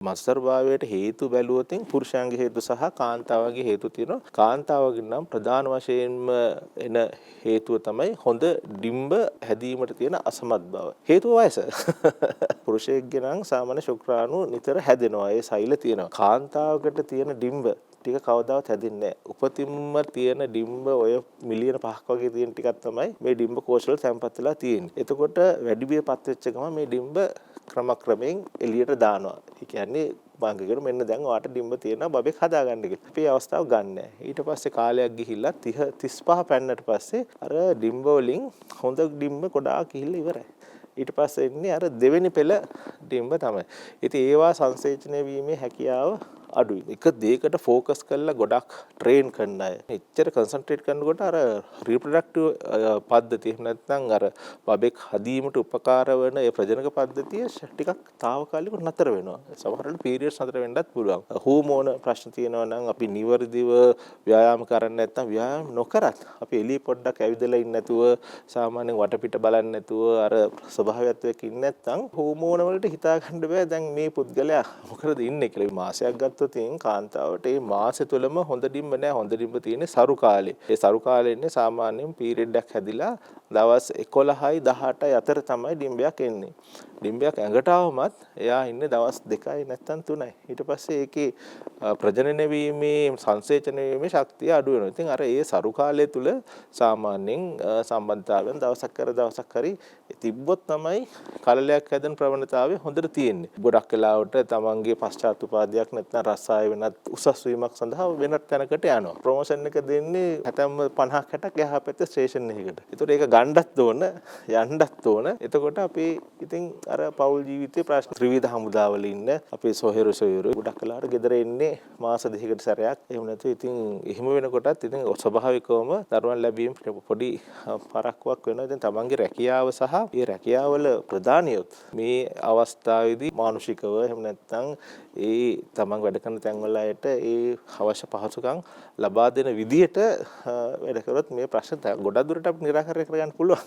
මත්සරභාවයට හේතු බැලුවොතින් පුරුෂයන්ගේ හේතු සහ කාන්තාවගේ හේතු තියෙනවා. කාන්තාවගේ නම් ප්‍රධාන වශයෙන්ම එන හේතුව තමයි හොඳ ඩිම්බ හැදීමට තියෙන අසමත් බව. හේතුව වයස. පුරුෂයෙක්ගේ නම් සාමාන්‍ය ශුක්‍රාණු නිතර හැදෙනවා. ඒ සෛල තියෙනවා. කාන්තාවකට තියෙන ඩිම්බ ටික කවදාවත් හැදෙන්නේ නැහැ. උපතින්ම තියෙන ඩිම්බ ඔය මිලියන 5ක් වගේ තියෙන ටිකක් තමයි මේ ඩිම්බ කෝෂවල තැන්පත් වෙලා තියෙන්නේ. එතකොට වැඩි බියපත් වෙච්ච ගමන් මේ ඩිම්බ ක්‍රමක්‍රමයෙන් එළියට දානවා. ඒ කියන්නේ බාංගිකරු මෙන්න දැන් ඔයාට ඩිම්බ තියෙනවා බබෙක් හදාගන්න කියලා. අපි ඒ අවස්ථාව ගන්න නැහැ. ඊට පස්සේ කාලයක් ගිහිල්ලා 30 35 පැන්නට පස්සේ අර ඩිම්බ වලින් හොඳ ඩිම්බ ගොඩාක් ගිහිල්ලා ඉවරයි. ඊට පස්සේ ඉන්නේ අර දෙවෙනි පෙළ ඩිම්බ තමයි. ඉතින් ඒවා සංසේචනය වීමේ හැකියාව අඩුයි. එක දෙයකට ફોકસ කරලා ගොඩක් ට්‍රේන් කරන අය. එච්චර කන්සන්ට්‍රේට් කරනකොට අර රිප්‍රොඩක්ටිව් පද්ධතිය එහෙම නැත්නම් අර බබෙක් හදීමට උපකාර වෙන ඒ ප්‍රජනක පද්ධතිය ටිකක් తాවකාලිකව නතර වෙනවා. සමහරවිට පීරියඩ්ස් නතර වෙන්නත් පුළුවන්. හෝමෝන ප්‍රශ්න තියෙනවා නම් අපි නිවර්දිව ව්‍යායාම කරන්නේ නැත්නම් ව්‍යායාම නොකරත් අපි එළිය පොඩ්ඩක් ඇවිදලා ඉන්න නැතුව සාමාන්‍යයෙන් වටපිට බලන්නේ නැතුව අර ස්වභාවයත් එක්ක ඉන්නේ නැත්නම් හෝමෝන වලට හිතා ගන්න බෑ දැන් මේ පුද්ගලයා මොකද ඉන්නේ කියලා. මාසයක් ගත්තොත් කාන්තාවට මේ මාසෙ තුලම හොඳ ඩිම්බ නැහැ. හොඳ ඩිම්බ තියෙන්නේ සරු කාලේ. ඒ සරු කාලේ ඉන්නේ සාමාන්‍යයෙන් පීරියඩ් එකක් හැදිලා දවස් 11යි 18යි අතර තමයි ඩිම්බයක් එන්නේ. ඩිම්බයක් ඇඟට આવමත් එයා ඉන්නේ දවස් 2යි නැත්නම් 3යි. ඊට පස්සේ ඒකේ ප්‍රජනන වීමේ සංසේචන වීමේ ශක්තිය අඩු වෙනවා. ඉතින් අර ඒ සරු කාලය තුල සාමාන්‍යයෙන් සම්බන්ධතාවයෙන් දවසක් හරි තිබ්බොත් තමයි කලලයක් හැදෙන ප්‍රවණතාවය හොඳට තියෙන්නේ. ගොඩක් වෙලාවට තමන්ගේ පශ්චාත් උපාධියක් නැත්නම් රසාය වෙනත් උසස් වීමක් සඳහා වෙනත් තැනකට යනවා. ප්‍රොමෝෂන් එක දෙන්නේ හැතැම්ම 50ක් 60ක් එහා පැත්තේ ස්ටේෂන් එකකට. ඒතකොට ඒක ගණ්ඩත් ඕන යන්නත් ඕන. එතකොට අපි ඉතින් අර පෞල් ජීවිතේ ප්‍රශ්න ත්‍රිවිධ හමුදාවල ඉන්න අපේ සොහිරු ගොඩක් වෙලාවට ගෙදර එන්නේ මාස දෙකකට සැරයක්. එහෙම නැත්නම් ඉතින් එහෙම වෙනකොටත් ඉතින් ස්වභාවිකවම දරුවන් ලැබීම පොඩි පරක්කුවක් වෙනවා. ඉතින් තමන්ගේ රැකියාව සහ ඒ රැකියාවල ප්‍රධානියොත් මේ අවස්ථාවේදී මානසිකව එහෙම නැත්නම් ඒ තමන් වැඩ කරන තැන්වල අයට ඒ අවශ්‍ය පහසුකම් ලබා දෙන විදිහට වැඩ කරොත් මේ ප්‍රශ්න ගොඩක් දුරට අපිට निराකරණය කරගන්න පුළුවන්.